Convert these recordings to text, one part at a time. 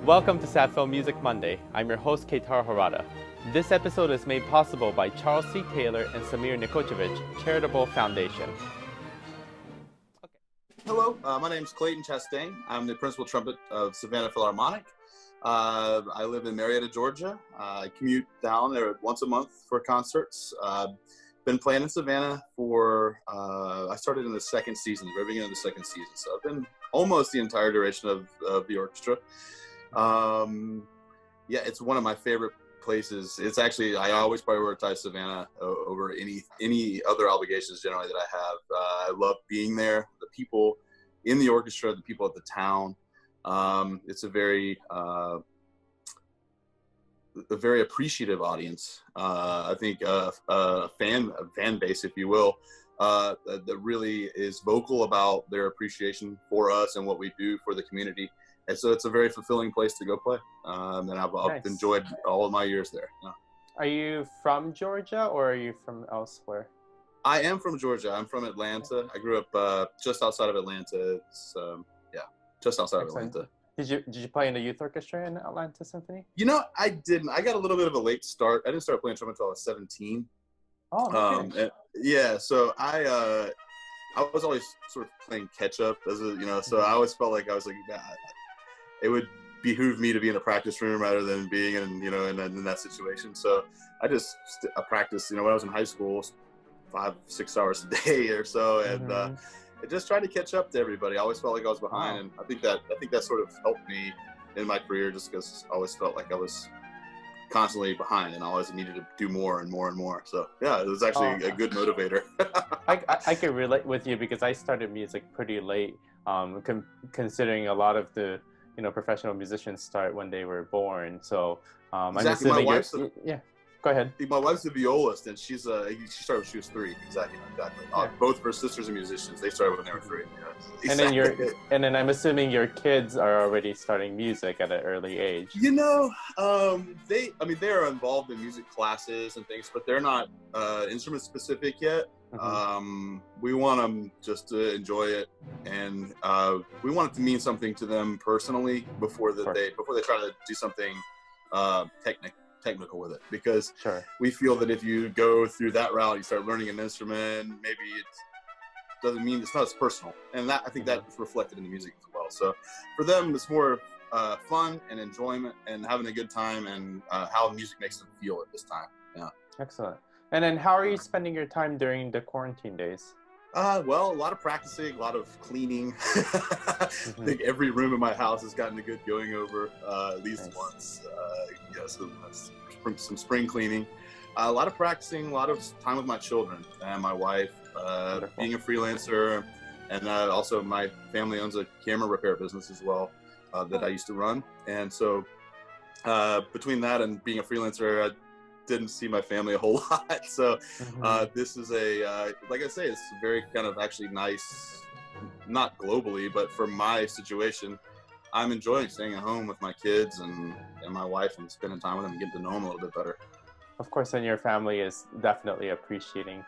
Welcome to Sad Film Music Monday. I'm your host, Keitaro Harada. This episode is made possible by Charles C. Taylor and Samir Nikochevich Charitable Foundation. Hello, my name is Clayton Chastain. I'm the principal trumpet of Savannah Philharmonic. I live in Marietta, Georgia. I commute down there once a month for concerts. Been playing in Savannah for, I started in the second season, the very beginning of the second season. So I've been almost the entire duration of the orchestra. Yeah, it's one of my favorite places. It's actually, I always prioritize Savannah over any other obligations generally that I have. I love being there, the people in the orchestra, the people at the town. It's a very appreciative audience. I think a fan base, if you will, that really is vocal about their appreciation for us and what we do for the community. And so it's a very fulfilling place to go play. And I've Nice. enjoyed all of my years there. Yeah. Are you from Georgia or are you from elsewhere? I am from Georgia. I'm from Atlanta. I grew up just outside of Atlanta. It's, just outside Excellent. of Atlanta. Did you play in the youth orchestra in Atlanta Symphony? You know, I didn't. I got a little bit of a late start. I didn't start playing trumpet until I was 17. Oh, okay. Yeah, so I was always sort of playing catch up so I always felt like I was like, nah, it would behoove me to be in a practice room rather than being in that situation. So I just practiced, when I was in high school, 5-6 hours a day or so, and I just tried to catch up to everybody. I always felt like I was behind, and I think that sort of helped me in my career, just because I always felt like I was constantly behind and I always needed to do more and more and more. So yeah, it was actually a good motivator. I could relate with you because I started music pretty late, considering a lot of the professional musicians start when they were born. So Exactly. My wife's yeah. Go ahead. My wife's a violist, and she started when she was 3. Exactly. Yeah. Both of her sisters are musicians. They started when they were 3. Yeah. Exactly. And then I'm assuming your kids are already starting music at an early age. They are involved in music classes and things, but they're not instrument specific yet. We want them just to enjoy it, and we want it to mean something to them personally before they try to do something technical with it, because we feel that if you go through that route, you start learning an instrument, maybe it doesn't mean it's not as personal, and that I think that's reflected in the music as well. So for them, it's more fun and enjoyment and having a good time, and how music makes them feel at this time. Yeah. Excellent. And then how are you spending your time during the quarantine days? Well, a lot of practicing, a lot of cleaning. I think every room in my house has gotten a good going over at least once. So some spring cleaning. A lot of practicing, a lot of time with my children and my wife. Being a freelancer, and also my family owns a camera repair business as well that I used to run. And so between that and being a freelancer, I didn't see my family a whole lot. So this is like I say, it's very kind of actually nice, not globally, but for my situation, I'm enjoying staying at home with my kids and my wife and spending time with them and getting to know them a little bit better. Of course, and your family is definitely appreciating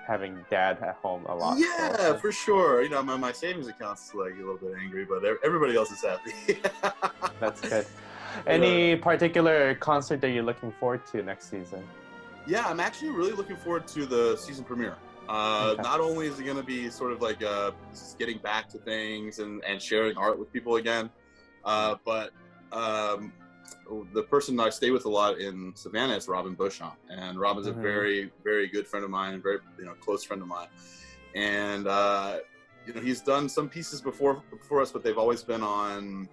having dad at home a lot. Yeah, for sure. My savings account's like a little bit angry, but everybody else is happy. That's good. Any particular concert that you're looking forward to next season? Yeah, I'm actually really looking forward to the season premiere. Not only is it going to be sort of like getting back to things and sharing art with people again, but the person I stay with a lot in Savannah is Robin Beauchamp, and Robin's a very, very good friend of mine, and very close friend of mine. And he's done some pieces before us, but they've always been on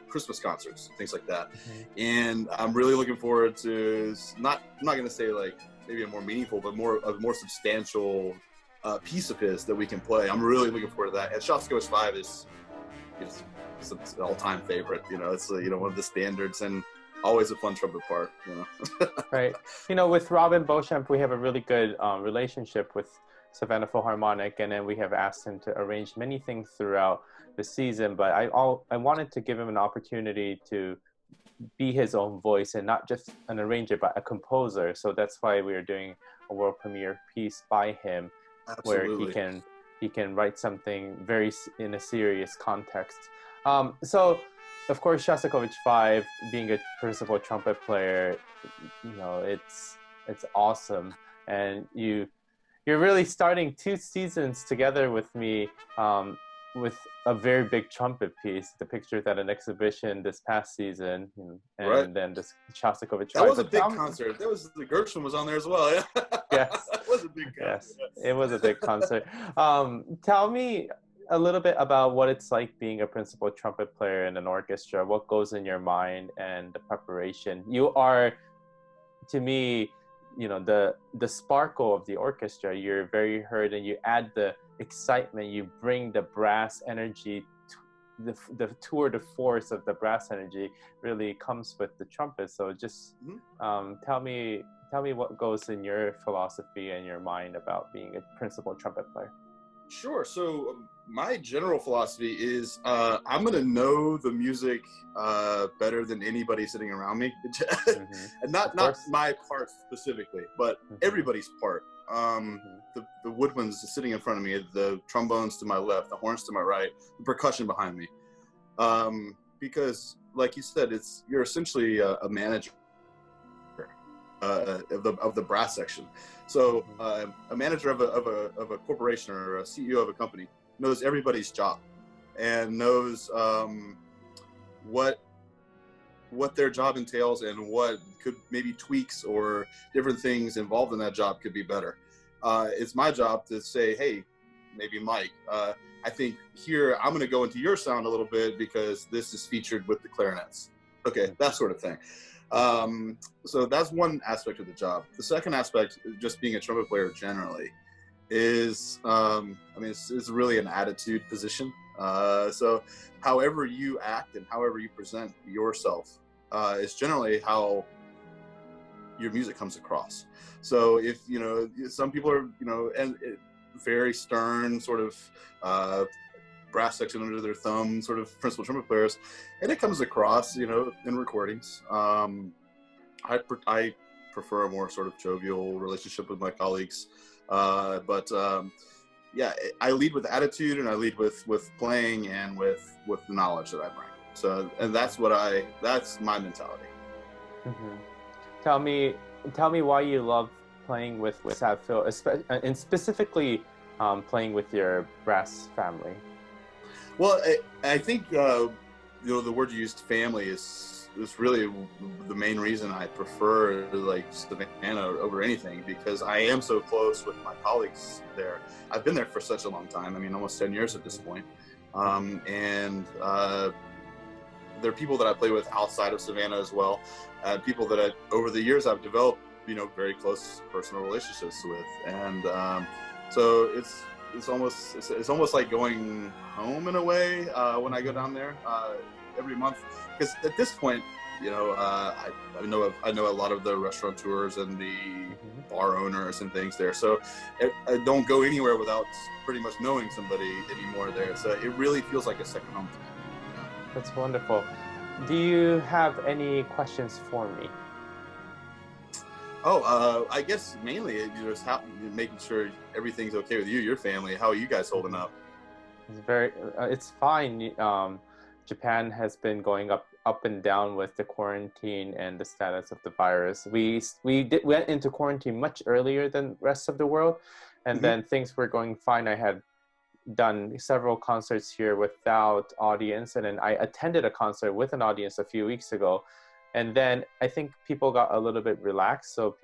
Christmas concerts, things like that. And I'm really looking forward to I'm not going to say like maybe a more meaningful, but a more substantial piece of his that we can play. I'm really looking forward to that. And Shostakovich 5 is it's an all-time favorite. It's one of the standards, and always a fun trumpet part. Right. With Robin Beauchamp, we have a really good relationship with Savannah Philharmonic, and then we have asked him to arrange many things throughout the season. But I wanted to give him an opportunity to be his own voice and not just an arranger, but a composer. So that's why we are doing a world premiere piece by him. Absolutely. Where he can write something very in a serious context. So of course, Shostakovich 5, being a principal trumpet player, it's awesome. And you're really starting 2 seasons together with me, with a very big trumpet piece depicted at an exhibition this past season, and Right. then this Shostakovich 5. That was a big concert. The Gershwin was on there as well. Yeah. Yes. That was a big concert. Yes, it was a big concert. Tell me a little bit about what it's like being a principal trumpet player in an orchestra. What goes in your mind and the preparation? You are, to me, the sparkle of the orchestra. You're very heard, and you add the excitement. You bring the brass energy. The tour de force of the brass energy really comes with the trumpet. So just tell me what goes in your philosophy and your mind about being a principal trumpet player. Sure. So my general philosophy is I'm going to know the music better than anybody sitting around me. And not my part specifically, but everybody's part. The woodwinds sitting in front of me, the trombones to my left, the horns to my right, the percussion behind me. Because like you said, you're essentially a manager of the brass section. So a manager of a corporation or a CEO of a company knows everybody's job and knows what their job entails and what could maybe tweaks or different things involved in that job could be better. It's my job to say, hey, maybe Mike, I think here I'm going to go into your sound a little bit because this is featured with the clarinets. Okay, that sort of thing. So that's one aspect of the job. The second aspect, just being a trumpet player generally, is it's really an attitude position. So however you act and however you present yourself is generally how your music comes across. So if some people are very stern, sort of brass section under their thumb, sort of principal trumpet players, and it comes across, in recordings. I prefer a more sort of jovial relationship with my colleagues, but I lead with attitude, and I lead with playing and with the knowledge that I bring. So, and that's my mentality. Mm-hmm. Tell me why you love playing with Savphil, and specifically playing with your brass family. Well, I think the word you used, family, is really the main reason I prefer Savannah over anything, because I am so close with my colleagues there. I've been there for such a long time. I mean, almost 10 years at this point. And there are people that I play with outside of Savannah as well. People that over the years I've developed, very close personal relationships with. And so it's almost like going home in a way when I go down there every month, because at this point, I know a lot of the restaurateurs and the bar owners and things there. So I don't go anywhere without pretty much knowing somebody anymore there. So it really feels like a second home to me. That's wonderful. Do you have any questions for me? I guess mainly just making sure everything's okay with you, your family. How are you guys holding up? It's fine. Japan has been going up and down with the quarantine and the status of the virus. We went into quarantine much earlier than the rest of the world, and then things were going fine. I had done several concerts here without audience, and then I attended a concert with an audience a few weeks ago. And then I think people got a little bit relaxed, so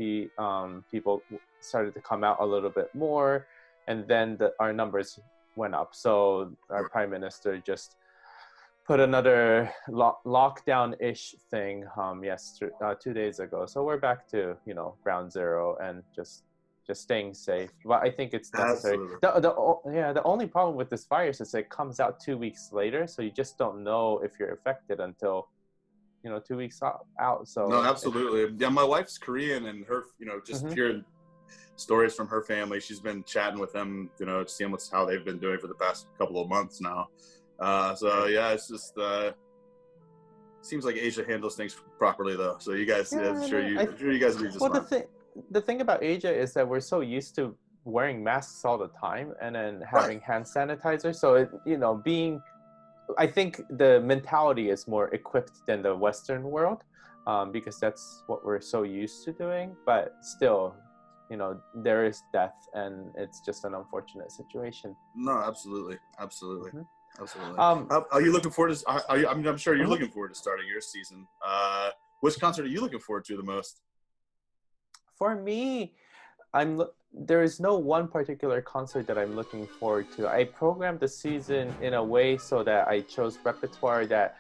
people started to come out a little bit more, and then our numbers went up. So our prime minister just put another lockdown-ish thing 2 days ago. So we're back to ground zero and just staying safe. But I think it's necessary. The only problem with this virus is it comes out 2 weeks later, so you just don't know if you're affected until 2 weeks out. So no, absolutely. Yeah, my wife's Korean, and her, just hearing stories from her family, she's been chatting with them, seeing how they've been doing for the past couple of months now. So yeah, it's just seems like Asia handles things properly though. So you guys, I'm sure you guys will be just fine. The thing about Asia is that we're so used to wearing masks all the time and then having hand sanitizer. So being I think the mentality is more equipped than the Western world, because that's what we're so used to doing. But still, there is death, and it's just an unfortunate situation. No, absolutely, absolutely. Mm-hmm. Absolutely. Are you looking forward to? I'm sure you're looking forward to starting your season. Which concert are you looking forward to the most? For me, there is no one particular concert that I'm looking forward to. I programmed the season in a way so that I chose repertoire that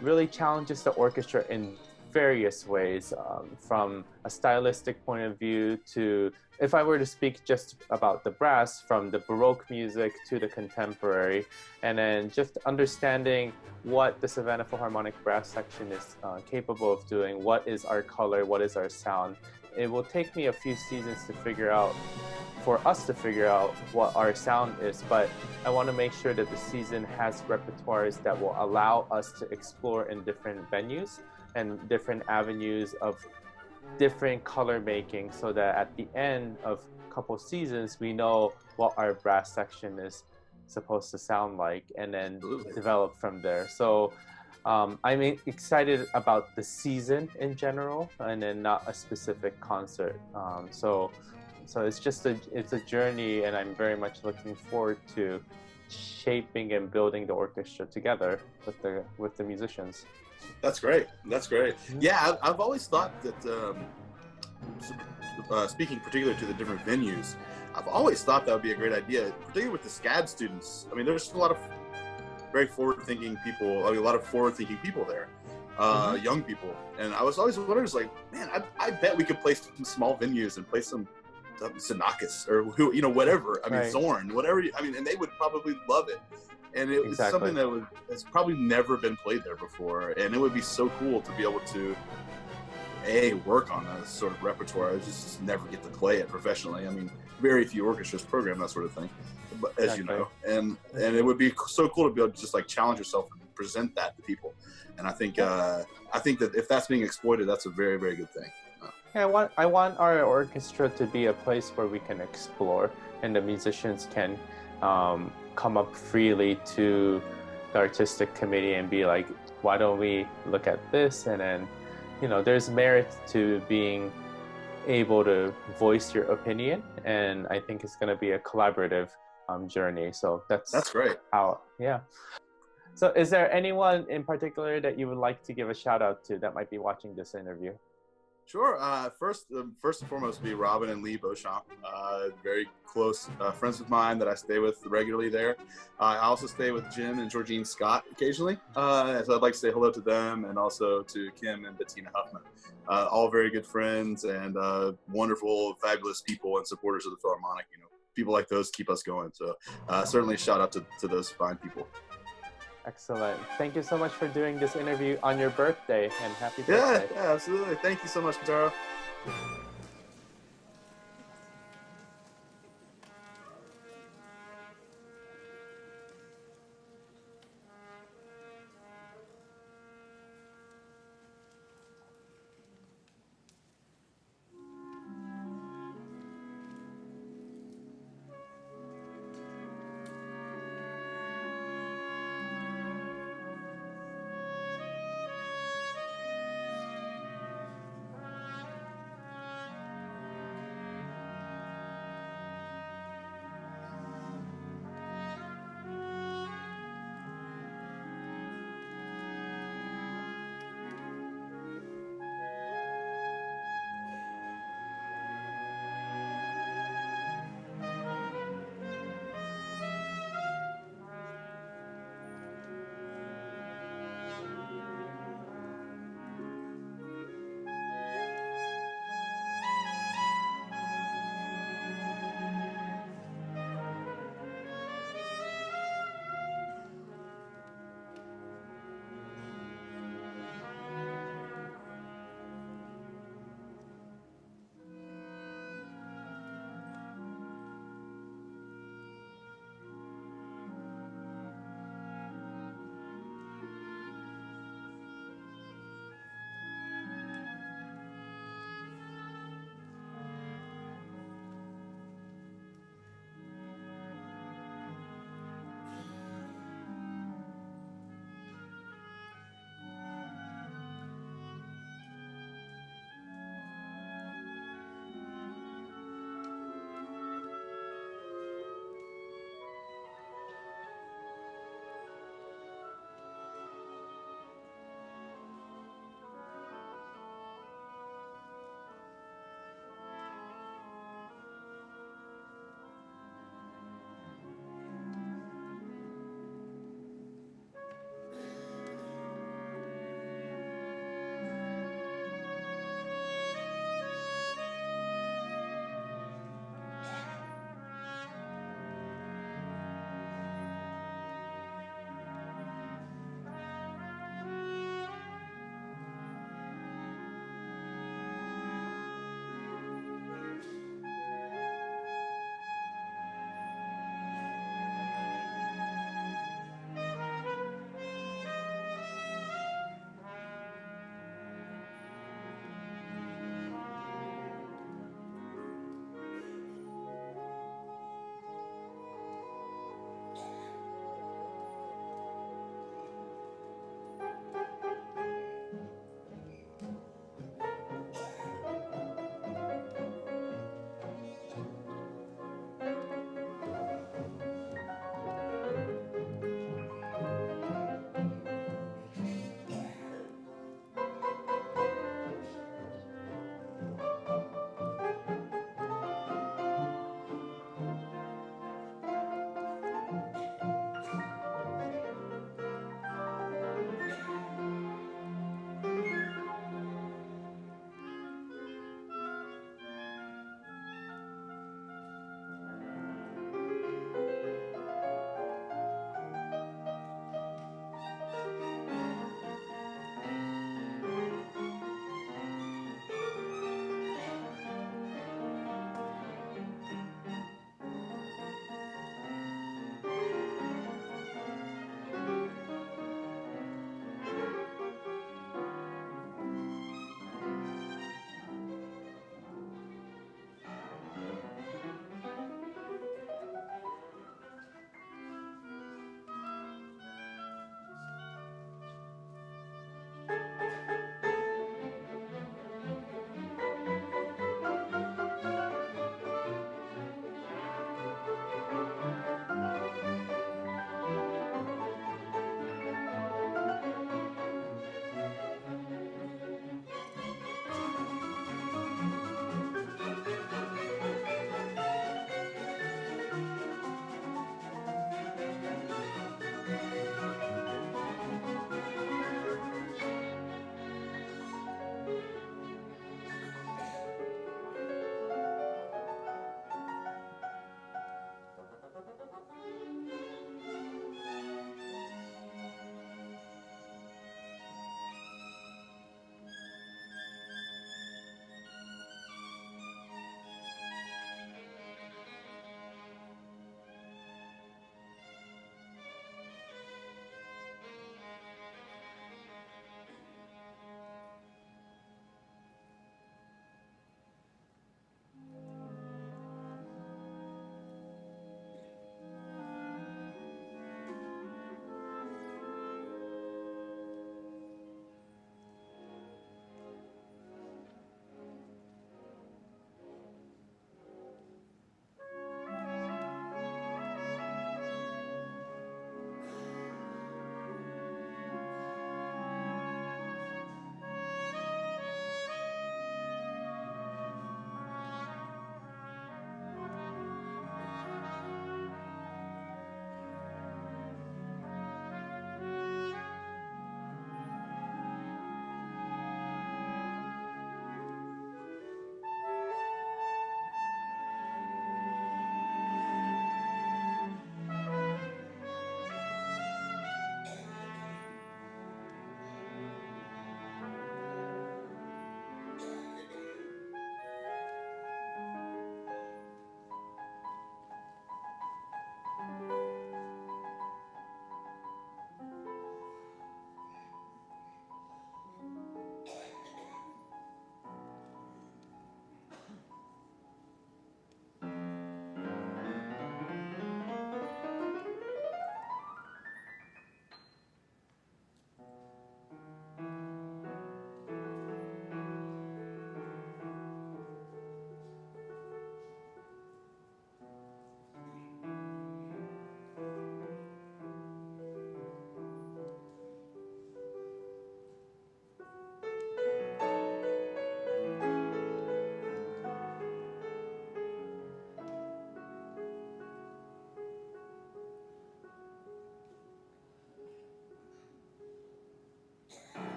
really challenges the orchestra in various ways, from a stylistic point of view to, if I were to speak just about the brass, from the Baroque music to the contemporary, and then just understanding what the Savannah Philharmonic brass section is capable of doing, what is our color, what is our sound. It will take me a few seasons for us to figure out what our sound is, but I want to make sure that the season has repertoires that will allow us to explore in different venues and different avenues of different color making, so that at the end of a couple seasons we know what our brass section is supposed to sound like, and then develop from there. So I'm excited about the season in general, and then not a specific concert. So it's just it's a journey, and I'm very much looking forward to shaping and building the orchestra together with the musicians. That's great. That's great. Yeah, I've always thought that, speaking particularly to the different venues, I've always thought that would be a great idea, particularly with the SCAD students. I mean, there's a lot of very forward-thinking people. I mean, a lot of forward-thinking people there, young people. And I was always wondering, like, man, I bet we could play some small venues and play some Xenakis or whatever. I mean, Zorn, whatever. And they would probably love it. And it was something that has probably never been played there before. And it would be so cool to be able to, work on a sort of repertoire. I just never get to play it professionally. I mean, very few orchestras program that sort of thing, as you know. And it would be so cool to be able to just like challenge yourself and present that to people. And I think that if that's being exploited, that's a very, very good thing. Yeah, I want our orchestra to be a place where we can explore, and the musicians can come up freely to the artistic committee and be like, why don't we look at this? And then, there's merit to being able to voice your opinion, and I think it's going to be a collaborative journey. So that's great. So is there anyone in particular that you would like to give a shout out to that might be watching this interview? Sure. First and foremost would be Robin and Lee Beauchamp, very close friends of mine that I stay with regularly there. I also stay with Jim and Georgine Scott occasionally, so I'd like to say hello to them, and also to Kim and Bettina Huffman. All very good friends and wonderful, fabulous people and supporters of the Philharmonic. People like those keep us going. So certainly shout out to those fine people. Excellent. Thank you so much for doing this interview on your birthday, and happy birthday. Yeah, absolutely. Thank you so much, Keitaro.